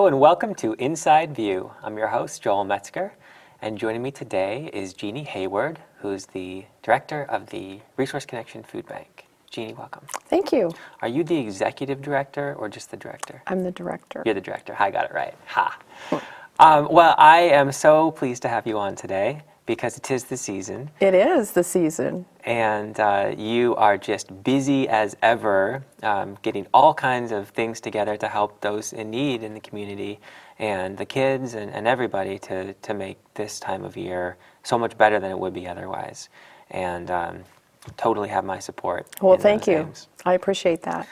Hello and welcome to Inside View. I'm your host, Joel Metzger, and joining me today is Jeannie Hayward, who's the director of the Resource Connection Food Bank. Jeannie, welcome. Thank you. Are you the executive director or just the director? I'm the director. You're the director. I got it right. Ha. Well, I am so pleased to have you on today because it is the season. It is the season. And you are just busy as ever, getting all kinds of things together to help those in need in the community and the kids and everybody to make this time of year so much better than it would be otherwise. And totally have my support. Well, thank you. I appreciate that.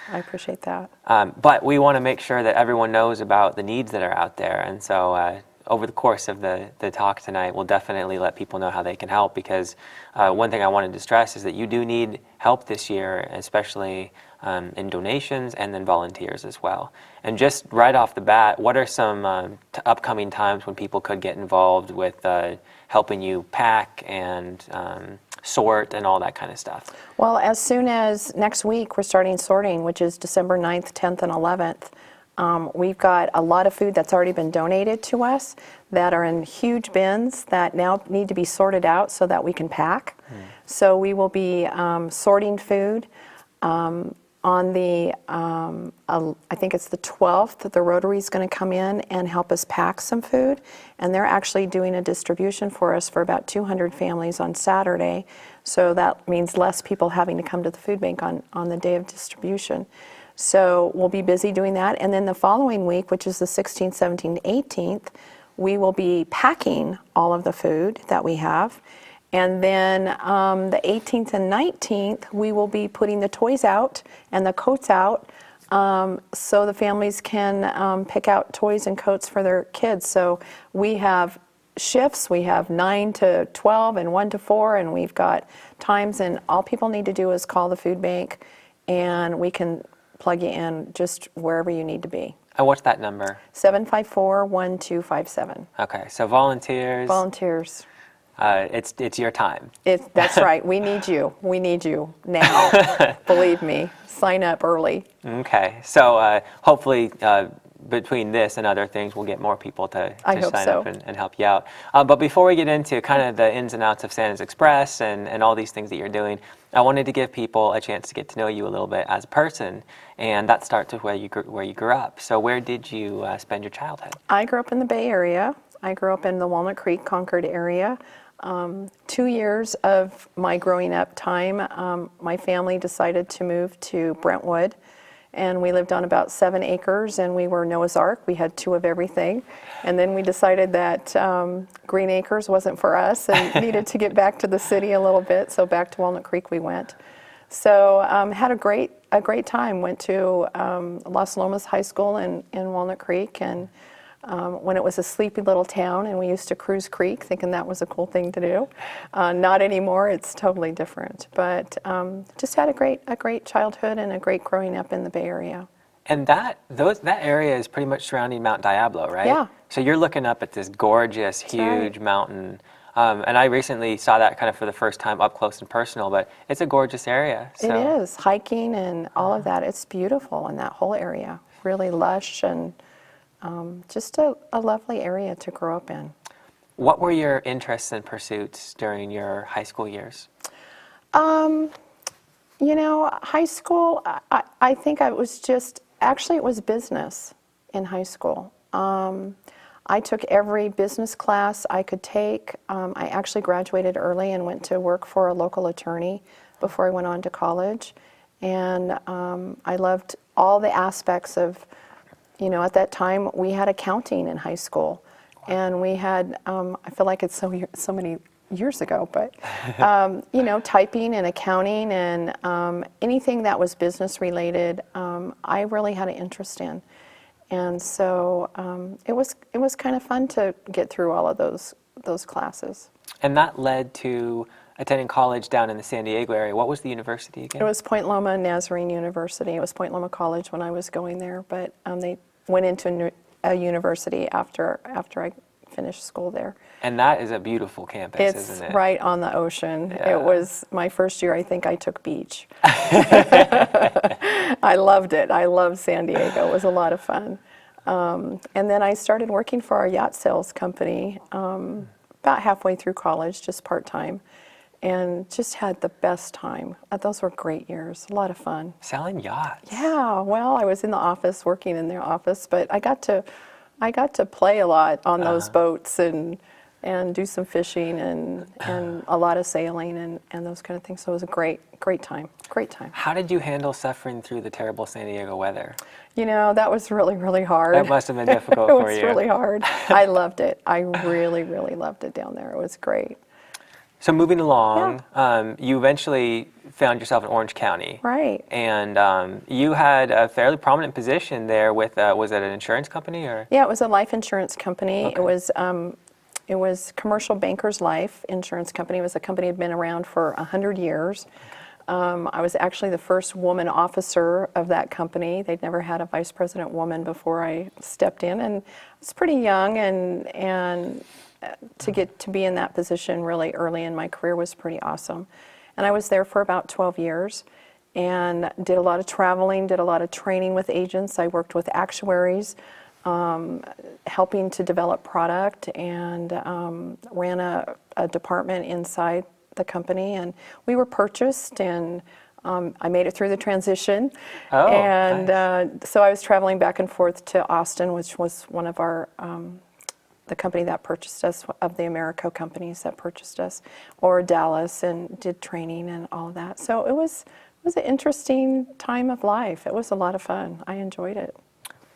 But we want to make sure that everyone knows about the needs that are out there. And so over the course of the talk tonight, we'll definitely let people know how they can help, because one thing I wanted to stress is that you do need help this year, especially in donations and then volunteers as well. And just right off the bat, what are some upcoming times when people could get involved with helping you pack and sort and all that kind of stuff? Well, as soon as next week, we're starting sorting, which is December 9th, 10th, and 11th. We've got a lot of food that's already been donated to us that are in huge bins that now need to be sorted out so that we can pack. So we will be sorting food on the, I think it's the 12th, the Rotary's going to come in and help us pack some food. And they're actually doing a distribution for us for about 200 families on Saturday. So that means less people having to come to the food bank on the day of distribution. So we'll be busy doing that. And then the following week, which is the 16th, 17th, 18th, we will be packing all of the food that we have. And then the 18th and 19th, we will be putting the toys out and the coats out so the families can pick out toys and coats for their kids. So we have shifts. We have 9 to 12 and 1 to 4, and we've got times, and all people need to do is call the food bank, and we can plug you in just wherever you need to be. And what's that number? 754-1257. Okay, so volunteers. Volunteers. It's your time. That's right. We need you. We need you now. Believe me. Sign up early. Okay, so hopefully between this and other things, we'll get more people to sign up and help you out. But before we get into kind of the ins and outs of Santa's Express and all these things that you're doing, I wanted to give people a chance to get to know you a little bit as a person, and that starts with where you grew up. So where did you spend your childhood? I grew up in the Bay Area. I grew up in the Walnut Creek, Concord area. 2 years of my growing up time, my family decided to move to Brentwood, and we lived on about 7 acres, and we were Noah's Ark. We had 2 of everything. And then we decided that Green Acres wasn't for us and needed to get back to the city a little bit, so back to Walnut Creek we went. So had a great time. Went to Las Lomas High School in Walnut Creek, and when it was a sleepy little town, and we used to cruise creek thinking that was a cool thing to do. Not anymore. It's totally different. But just had a great childhood and a great growing up in the Bay Area. And that area is pretty much surrounding Mount Diablo, right? Yeah. So you're looking up at this gorgeous, huge mountain. And I recently saw that kind of for the first time up close and personal, but it's a gorgeous area. So. It is. Hiking and all of that. It's beautiful in that whole area. Really lush and just a lovely area to grow up in. What were your interests and pursuits during your high school years? High school, I think I was it was business in high school. I took every business class I could take. I actually graduated early and went to work for a local attorney before I went on to college. And I loved all the aspects of, at that time we had accounting in high school. And we had, I feel like it's so many years ago, but, typing and accounting and anything that was business related, I really had an interest in. And so it was kind of fun to get through all of those classes. And that led to attending college down in the San Diego area. What was the university again? It was Point Loma Nazarene University. It was Point Loma College when I was going there, but they went into a university after I finished school there. And that is a beautiful campus, isn't it? It's right on the ocean. Yeah. It was my first year, I think I took beach. I loved it. I loved San Diego. It was a lot of fun. And then I started working for our yacht sales company about halfway through college, just part-time, and just had the best time. Those were great years, a lot of fun. Selling yachts. Yeah, well, I was in the office, working in their office, but I got to play a lot on those boats and do some fishing and a lot of sailing and those kind of things. So it was a great time. How did you handle suffering through the terrible San Diego weather? You know, that was really, really hard. That must have been difficult it for was you. really hard. I loved it. I really, really loved it down there. It was great. So moving along, you eventually found yourself in Orange County. Right. And you had a fairly prominent position there with, was it an insurance company or? Yeah, it was a life insurance company. Okay. It was Commercial Bankers Life Insurance Company. It was a company that had been around for 100 years. I was actually the first woman officer of that company. They'd never had a vice president woman before I stepped in, and I was pretty young, and to get to be in that position really early in my career was pretty awesome. And I was there for about 12 years and did a lot of traveling, did a lot of training with agents. I worked with actuaries, helping to develop product, and ran a department inside the company, and we were purchased, and I made it through the transition. Oh, and nice. So I was traveling back and forth to Austin, which was one of our the company that purchased us, of the Americo companies that purchased us, or Dallas, and did training and all of that. So it was an interesting time of life. It was a lot of fun. I enjoyed it.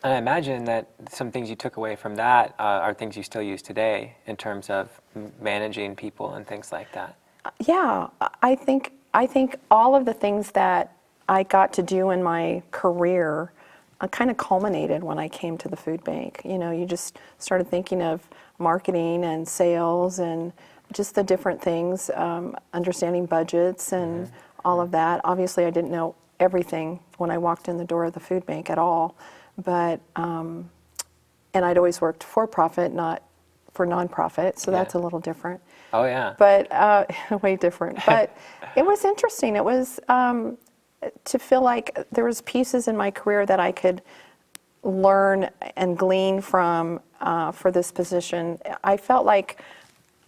And I imagine that some things you took away from that are things you still use today in terms of managing people and things like that. Yeah, I think all of the things that I got to do in my career kind of culminated when I came to the food bank. You know, you just started thinking of marketing and sales and just the different things, understanding budgets and all of that. Obviously, I didn't know everything when I walked in the door of the food bank at all, but and I'd always worked for profit, not for nonprofit, so that's a little different. Oh, yeah. But way different. But it was interesting. It was to feel like there was pieces in my career that I could learn and glean from for this position. I felt like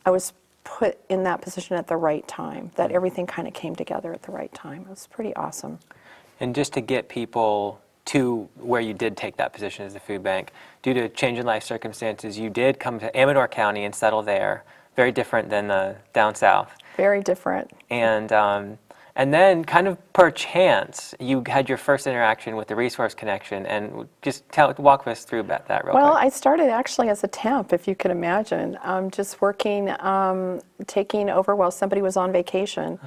I was put in that position at the right time, that everything kind of came together at the right time. It was pretty awesome. And just to get people to where you did take that position as the food bank, due to change in life circumstances, you did come to Amador County and settle there. Very different than down south. Very different. And then, kind of per chance, you had your first interaction with the Resource Connection, and just walk us through about that real quick. Well, I started actually as a temp, if you could imagine, just working, taking over while somebody was on vacation,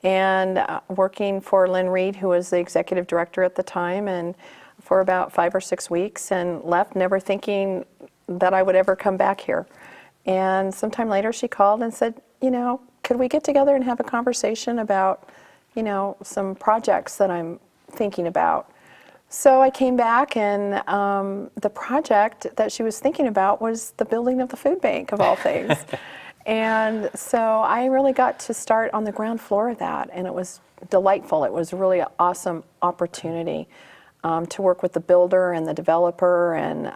and working for Lynn Reed, who was the executive director at the time, and for about 5 or 6 weeks, and left never thinking that I would ever come back here. And sometime later she called and said, you know, could we get together and have a conversation about, you know, some projects that I'm thinking about. So I came back, and the project that she was thinking about was the building of the food bank, of all things. And so I really got to start on the ground floor of that, and it was delightful. It was really an awesome opportunity to work with the builder and the developer, and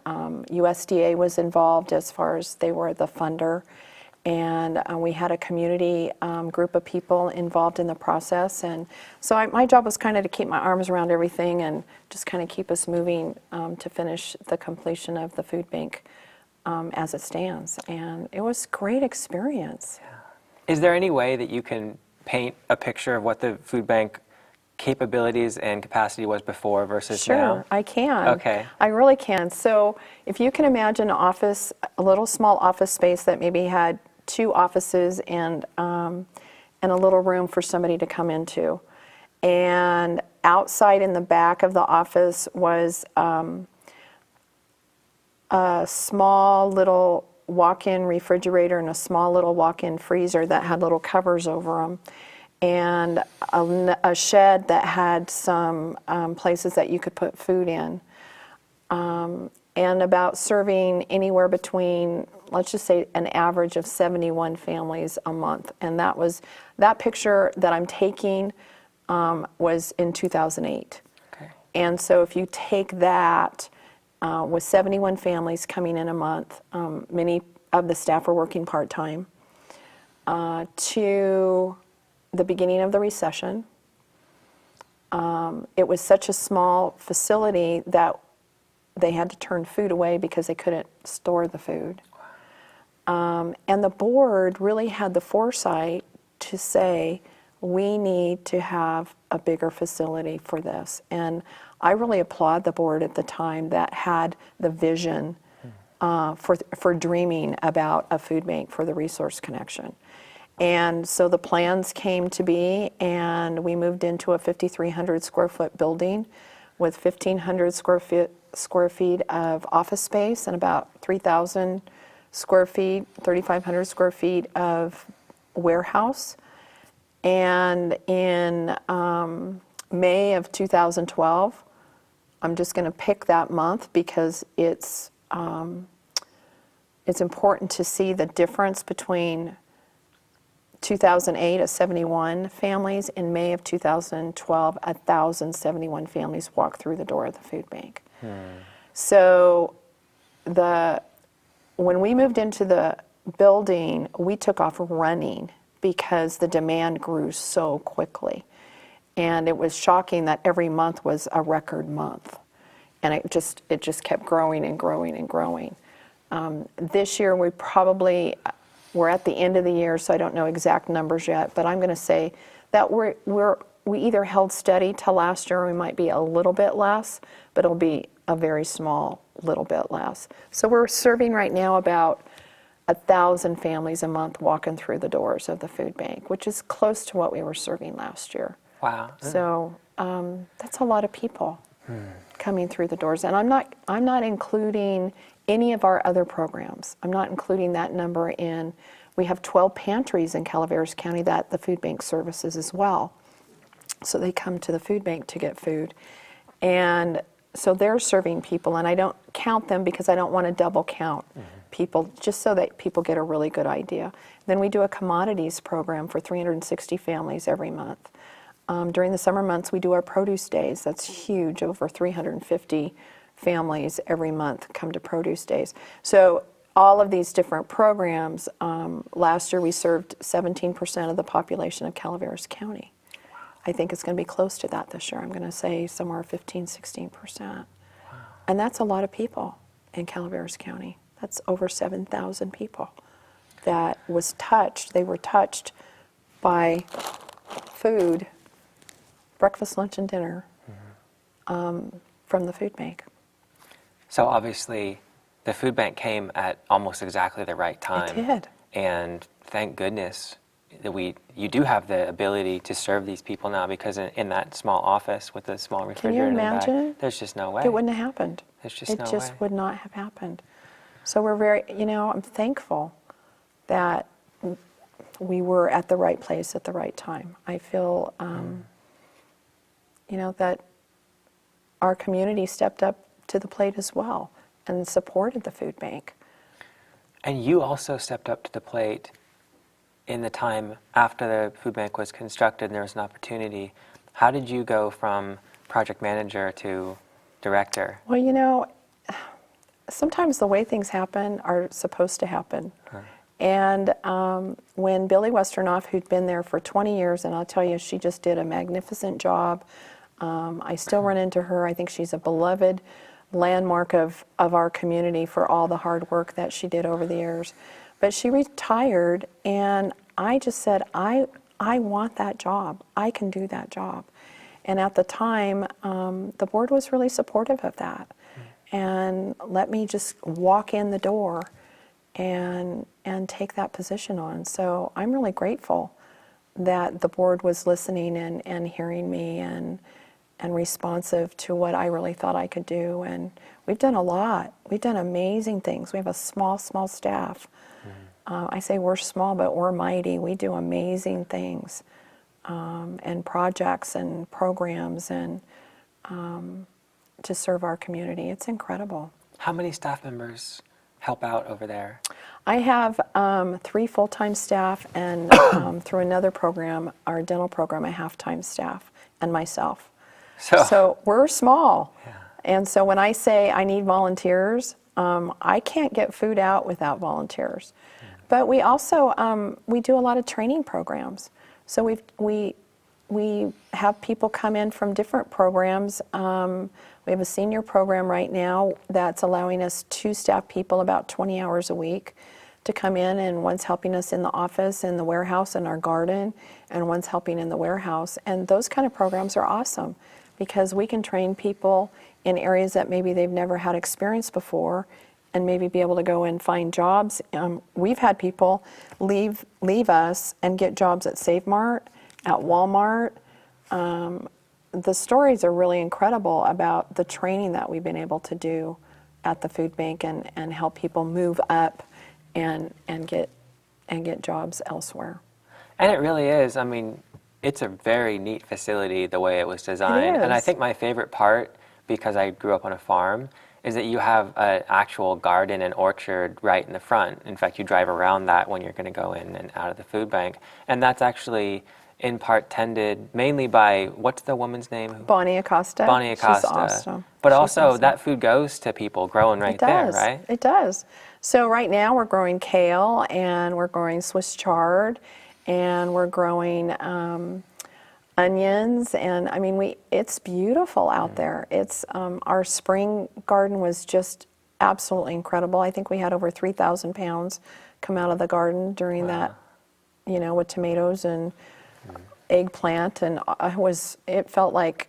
USDA was involved as far as they were the funder. And we had a community group of people involved in the process. And so my job was kind of to keep my arms around everything and just kind of keep us moving to finish the completion of the food bank as it stands. And it was a great experience. Is there any way that you can paint a picture of what the food bank capabilities and capacity was before versus now? Sure, I can. Okay. I really can. So if you can imagine an office, a little small office space that maybe had 2 offices and a little room for somebody to come into. And outside in the back of the office was a small little walk-in refrigerator and a small little walk-in freezer that had little covers over them. And a shed that had some places that you could put food in. And about serving anywhere between, let's just say, an average of 71 families a month. And that picture that I'm taking was in 2008. Okay. And so if you take that with 71 families coming in a month. Many of the staff are working part-time. To the beginning of the recession. It was such a small facility that they had to turn food away because they couldn't store the food. And the board really had the foresight to say, we need to have a bigger facility for this. And I really applaud the board at the time that had the vision for dreaming about a food bank for the Resource Connection. And so the plans came to be, and we moved into a 5,300 square foot building with 1,500 square feet of office space and about 3,000 square feet, 3,500 square feet of warehouse. And in May of 2012, I'm just going to pick that month because it's important to see the difference between 2008 at 71 families. In May of 2012, 1,071 families walked through the door of the food bank. So when we moved into the building, we took off running because the demand grew so quickly. And it was shocking that every month was a record month. And it just kept growing and growing and growing. This year we're at the end of the year, so I don't know exact numbers yet, but I'm going to say that we either held steady till last year, or we might be a little bit less, but it'll be a very small little bit less. So we're serving right now about 1,000 families a month walking through the doors of the food bank, which is close to what we were serving last year. Wow. So that's a lot of people coming through the doors, and I'm not including any of our other programs. I'm not including that number in. We have 12 pantries in Calaveras County that the food bank services as well. So they come to the food bank to get food. And so they're serving people, and I don't count them because I don't want to double count people, just so that people get a really good idea. Then we do a commodities program for 360 families every month. During the summer months, we do our produce days. That's huge. Over 350 families every month come to produce days. So all of these different programs, last year we served 17% of the population of Calaveras County. I think it's going to be close to that this year. I'm going to say somewhere 15, 16%. Wow. And that's a lot of people in Calaveras County. That's over 7,000 people that was touched. They were touched by food, breakfast, lunch, and dinner from the food bank. So obviously, the food bank came at almost exactly the right time. It did. And thank goodness that you do have the ability to serve these people now, because in that small office with the small refrigerator in the back, Can you imagine? there's just no way. It wouldn't have happened. There's just no way. It just would not have happened. So we're very, I'm thankful that we were at the right place at the right time. I feel, that our community stepped up to the plate as well and supported the food bank. And you also stepped up to the plate in the time after the food bank was constructed and there was an opportunity. How did you go from project manager to director? Well, sometimes the way things happen are supposed to happen. And when Billy Westernoff, who'd been there for 20 years, and I'll tell you, she just did a magnificent job. I still run into her. I think she's a beloved landmark of our community for all the hard work that she did over the years. But she retired, and I just said, I want that job. I can do that job. And at the time, the board was really supportive of that and let me just walk in the door and take that position on. So I'm really grateful that the board was listening and hearing me and responsive to what I really thought I could do. And we've done a lot. We've done amazing things. We have a small staff. I say we're small, but we're mighty. We do amazing things and projects and programs and to serve our community. It's incredible. How many staff members help out over there? I have 3 full-time staff and through another program, our dental program, a half-time staff and myself. So we're small. And so when I say I need volunteers, I can't get food out without volunteers. But we also we do a lot of training programs. So we have people come in from different programs. We have a senior program right now that's allowing us 2 staff people about 20 hours a week to come in, and one's helping us in the office, in the warehouse, in our garden, and one's helping in the warehouse. And those kind of programs are awesome because we can train people in areas that maybe they've never had experience before and maybe be able to go and find jobs. We've had people leave us and get jobs at Save Mart, at Walmart. The stories are really incredible about the training that we've been able to do at the food bank and help people move up and get jobs elsewhere. And it really is. I mean, it's a very neat facility the way it was designed. It And I is. think my favorite part, because I grew up on a farm, is that you have an actual garden and orchard right in the front. In fact, you drive around that when you're going to go in and out of the food bank. And that's actually in part tended mainly by, what's the woman's name? Bonnie Acosta. Bonnie Acosta. She's awesome. But She's also awesome. that food goes to people growing right there, right? It does. So right now we're growing kale, and we're growing Swiss chard, and we're growing onions, and I mean it's beautiful out there. It's our spring garden was just absolutely incredible. I think we had over 3,000 pounds come out of the garden during that, with tomatoes and eggplant, and it felt like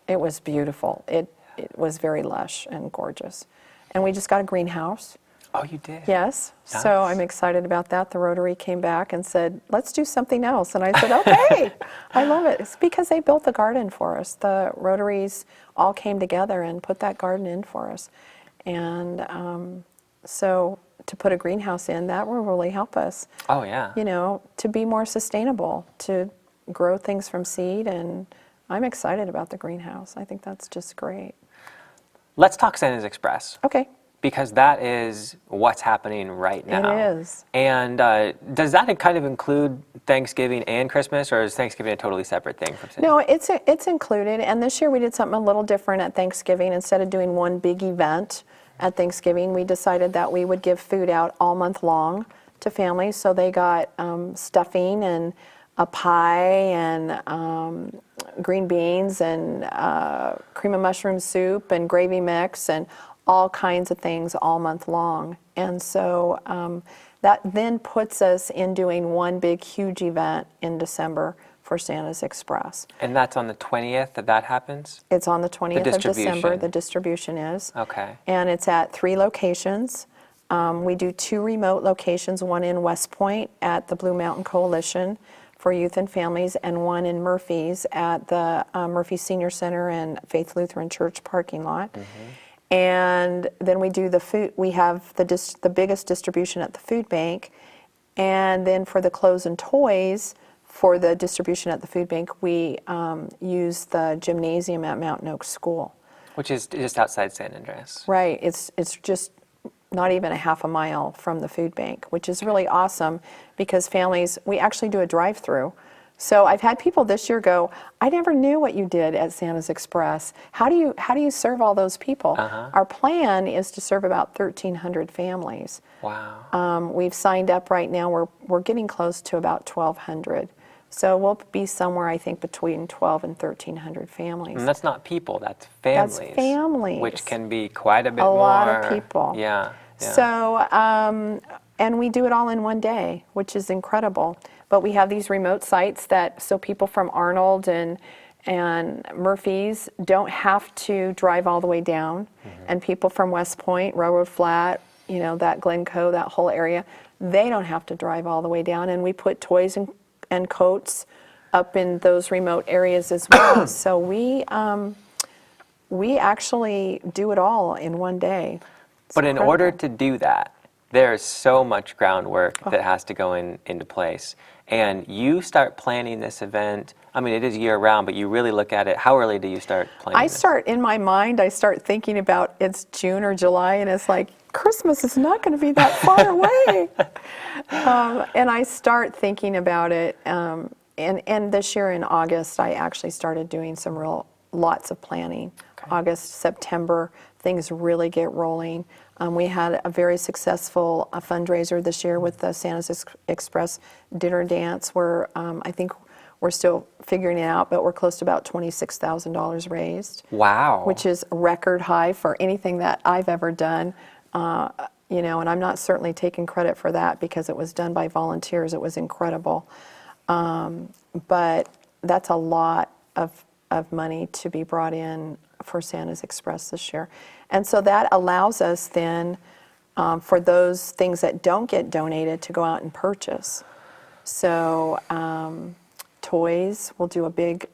it was beautiful. It was very lush and gorgeous. And we just got a greenhouse. Oh, you did? Yes. Nice. So I'm excited about that. The Rotary came back and said, let's do something else. And I said, okay. I love it. It's because they built the garden for us. The Rotaries all came together and put that garden in for us. And so to put a greenhouse in, that will really help us. Oh, yeah. To be more sustainable, to grow things from seed. And I'm excited about the greenhouse. I think that's just great. Let's talk Santa's Express. Okay. Because that is what's happening right now. It is. And does that kind of include Thanksgiving and Christmas, or is Thanksgiving a totally separate thing from Santa? No, it's included. And this year we did something a little different at Thanksgiving. Instead of doing one big event at Thanksgiving, we decided that we would give food out all month long to families. So they got stuffing and a pie and green beans and cream of mushroom soup and gravy mix and all kinds of things all month long. And so that then puts us in doing one big huge event in December for Santa's Express. And that's on the 20th that happens? It's on the 20th of December, distribution. the distribution is. Okay. And it's at 3 locations. We do 2 remote locations, one in West Point at the Blue Mountain Coalition for youth and families, and one in Murphy's at the Murphy Senior Center and Faith Lutheran Church parking lot. And then we do the food. We have the biggest distribution at the food bank, and then for the clothes and toys for the distribution at the food bank, we use the gymnasium at Mountain Oaks School. Which is just outside San Andreas. Right. It's just not even a half a mile from the food bank, which is really awesome because families. We actually do a drive-through. So I've had people this year go, I never knew what you did at Santa's Express. How do you serve all those people? Our plan is to serve about 1,300 families. Wow. We've signed up right now. We're getting close to about 1,200. So we'll be somewhere, I think, between 1,200 and 1,300 families. And that's not people, that's families. That's families. Which can be quite a bit A more. lot of people. Yeah. So, and we do it all in one day, which is incredible. But we have these remote sites so people from Arnold and Murphy's don't have to drive all the way down. And people from West Point, Railroad Flat, that Glencoe, that whole area, they don't have to drive all the way down. And we put toys and coats up in those remote areas as well. So we actually do it all in one day. It's But in order incredible. to do that, there's so much groundwork that has to go into place. And you start planning this event, I mean, it is year-round, but you really look at it. How early do you start planning this? In my mind, I start thinking about it's June or July, and it's like, Christmas is not going to be that far away. And I start thinking about it. And this year in August, I actually started doing lots of planning August, September, things really get rolling. We had a very successful fundraiser this year with the Santa's Express dinner dance, where I think we're still figuring it out, but we're close to about $26,000 raised. Wow. Which is a record high for anything that I've ever done. You know, and I'm not certainly taking credit for that because it was done by volunteers. It was incredible. But that's a lot of money to be brought in for Santa's Express this year. And so that allows us then, for those things that don't get donated, to go out and purchase. So toys, we'll do a big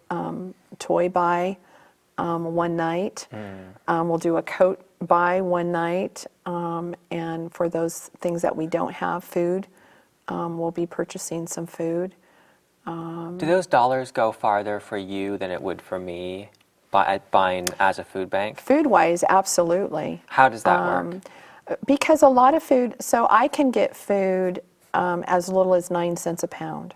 toy buy one night. We'll do a coat buy one night. And for those things that we don't have, food, we'll be purchasing some food. Do those dollars go farther for you than it would for me buying as a food bank? Food-wise, absolutely. How does that work? Because a lot of food, so I can get food as little as 9 cents a pound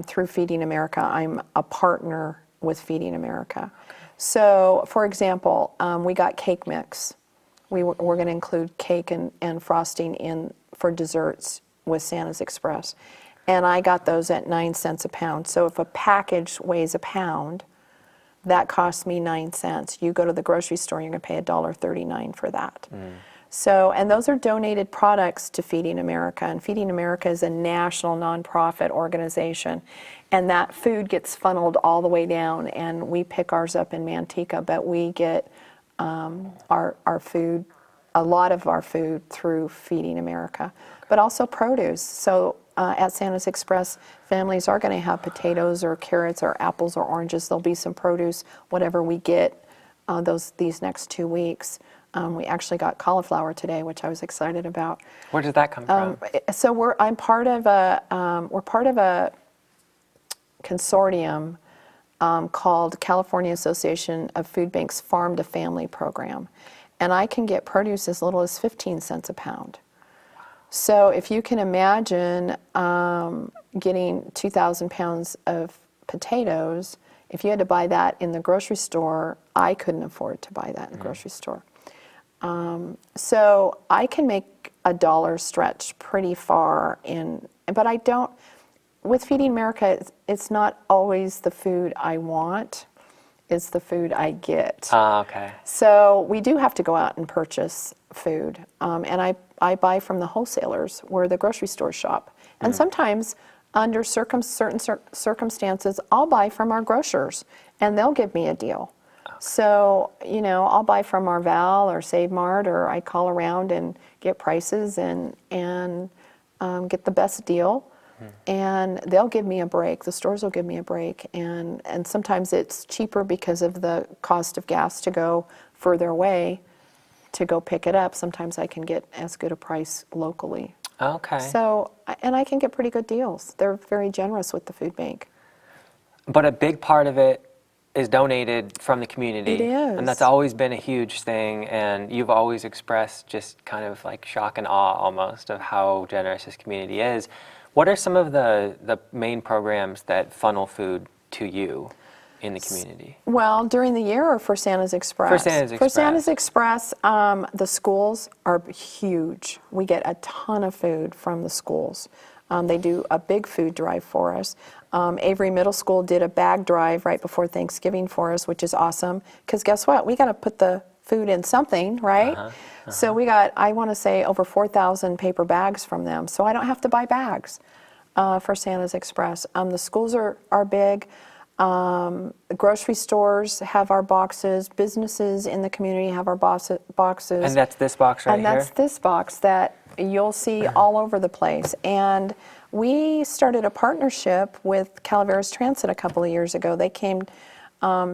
through Feeding America. I'm a partner with Feeding America. So, for example, we got cake mix. We're going to include cake and frosting in for desserts with Santa's Express. And I got those at 9 cents a pound. So if a package weighs a pound, that costs me 9 cents. You go to the grocery store, you're going to pay $1.39 for that. So, and those are donated products to Feeding America. And Feeding America is a national nonprofit organization. And that food gets funneled all the way down, and we pick ours up in Manteca, but we get our food, a lot of our food, through Feeding America. But also produce. So at Santa's Express, families are going to have potatoes or carrots or apples or oranges. There'll be some produce, whatever we get these next 2 weeks. We actually got cauliflower today, which I was excited about. Where did that come from? So we're part of a consortium called California Association of Food Banks Farm to Family Program, and I can get produce as little as 15 cents a pound. So if you can imagine getting 2,000 pounds of potatoes, if you had to buy that in the grocery store, I couldn't afford to buy that in the grocery store. So I can make a dollar stretch pretty far but I don't, with Feeding America, it's not always the food I want, it's the food I get. Okay. So we do have to go out and purchase food. And I buy from the wholesalers where the grocery stores shop. And sometimes under certain circumstances, I'll buy from our grocers and they'll give me a deal. So, you know, I'll buy from our Val or Save Mart, or I call around and get prices and get the best deal. And they'll give me a break. The stores will give me a break. And sometimes it's cheaper because of the cost of gas to go further away to go pick it up. Sometimes I can get as good a price locally. Okay. So, and I can get pretty good deals. They're very generous with the food bank. But a big part of it is donated from the community. It is. And that's always been a huge thing, and you've always expressed just kind of like shock and awe almost of how generous this community is. What are some of the main programs that funnel food to you in the community? Well, during the year or for Santa's Express? For Santa's Express. For Santa's Express, the schools are huge. We get a ton of food from the schools. They do a big food drive for us. Avery Middle School did a bag drive right before Thanksgiving for us, which is awesome. Because guess what? We got to put the food in something, right? So we got, I want to say, over 4,000 paper bags from them. So I don't have to buy bags for Santa's Express. The schools are big. Grocery stores have our boxes. Businesses in the community have our boxes. And that's this box right here? And that's this box that you'll see all over the place. And we started a partnership with Calaveras Transit a couple of years ago. They came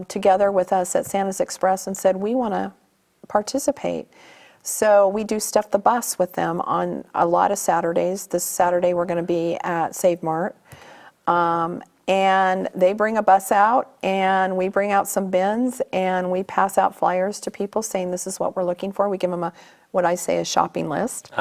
together with us at Santa's Express and said, we want to participate. So we do Stuff the Bus with them on a lot of Saturdays. This Saturday we're going to be at Save Mart. And they bring a bus out, and we bring out some bins, and we pass out flyers to people saying this is what we're looking for. We give them what I say a shopping list.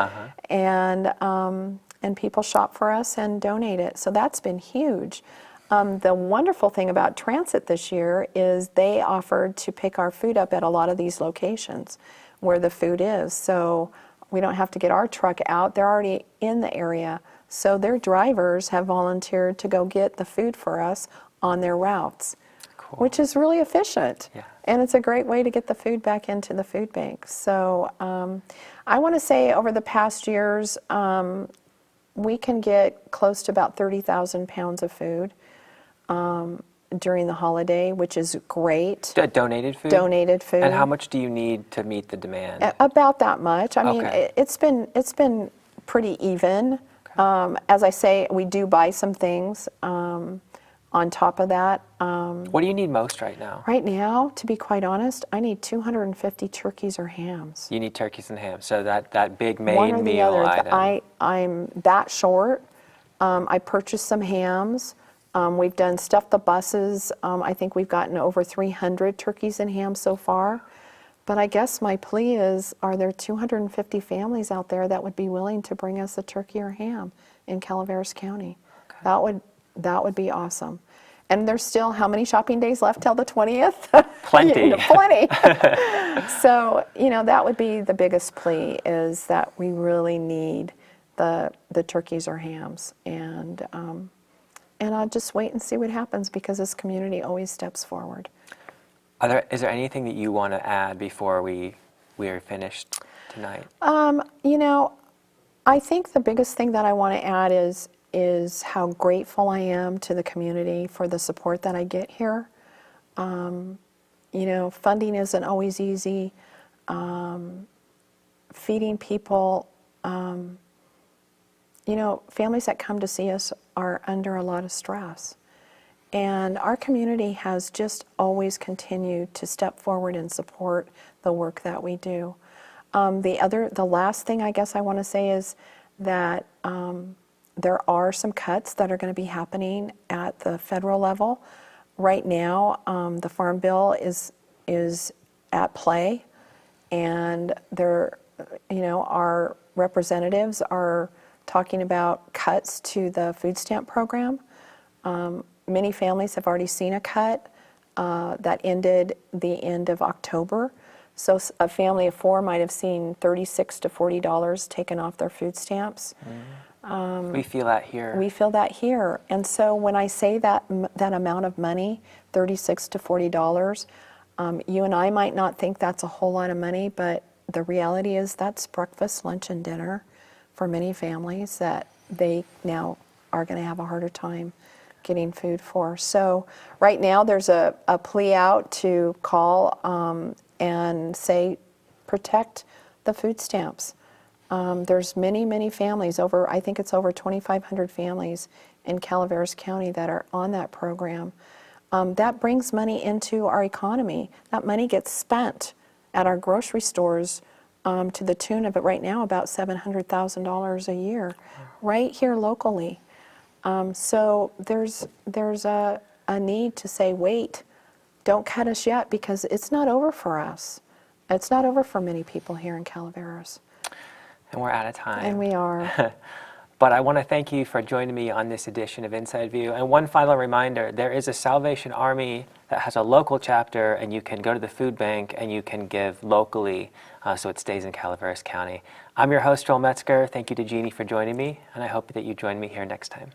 And people shop for us and donate it. So that's been huge. The wonderful thing about Transit this year is they offered to pick our food up at a lot of these locations where the food is. So we don't have to get our truck out. They're already in the area. So their drivers have volunteered to go get the food for us on their routes, Cool. which is really efficient. Yeah. And it's a great way to get the food back into the food bank. So I want to say over the past years, we can get close to about 30,000 pounds of food during the holiday, which is great. Donated food? Donated food. And how much do you need to meet the demand? About that much. I mean, Okay. it's been pretty even. As I say, we do buy some things on top of that. What do you need most right now? Right now, to be quite honest, I need 250 turkeys or hams. You need turkeys and ham, so that big main One or the meal other. item. I'm that short. I purchased some hams. We've done stuff the buses. I think we've gotten over 300 turkeys and hams so far. But I guess my plea is, are there 250 families out there that would be willing to bring us a turkey or ham in Calaveras County? Okay. That would be awesome. And there's still how many shopping days left till the 20th? Plenty. Plenty. So, that would be the biggest plea, is that we really need the turkeys or hams. And I'll just wait and see what happens, because this community always steps forward. Is there anything that you want to add before we are finished tonight? I think the biggest thing that I want to add is how grateful I am to the community for the support that I get here. Funding isn't always easy. Feeding people, families that come to see us are under a lot of stress. And our community has just always continued to step forward and support the work that we do. The last thing I guess I want to say is that there are some cuts that are going to be happening at the federal level. Right now, the Farm Bill is at play, and our representatives are talking about cuts to the food stamp program. Many families have already seen a cut that ended the end of October. So a family of 4 might have seen $36 to $40 taken off their food stamps. We feel that here. We feel that here. And so when I say that amount of money, $36 to $40, you and I might not think that's a whole lot of money, but the reality is that's breakfast, lunch, and dinner for many families that they now are going to have a harder time getting food for. So right now there's a plea out to call and say, protect the food stamps. There's many families, I think it's over 2,500 families in Calaveras County that are on that program. That brings money into our economy. That money gets spent at our grocery stores to the tune of, right now, about $700,000 a year, right here locally. So there's a need to say, wait, don't cut us yet, because it's not over for us. It's not over for many people here in Calaveras. And we're out of time. And we are. But I want to thank you for joining me on this edition of Inside View. And one final reminder, there is a Salvation Army that has a local chapter, and you can go to the food bank and you can give locally, so it stays in Calaveras County. I'm your host, Joel Metzger. Thank you to Jeannie for joining me, and I hope that you join me here next time.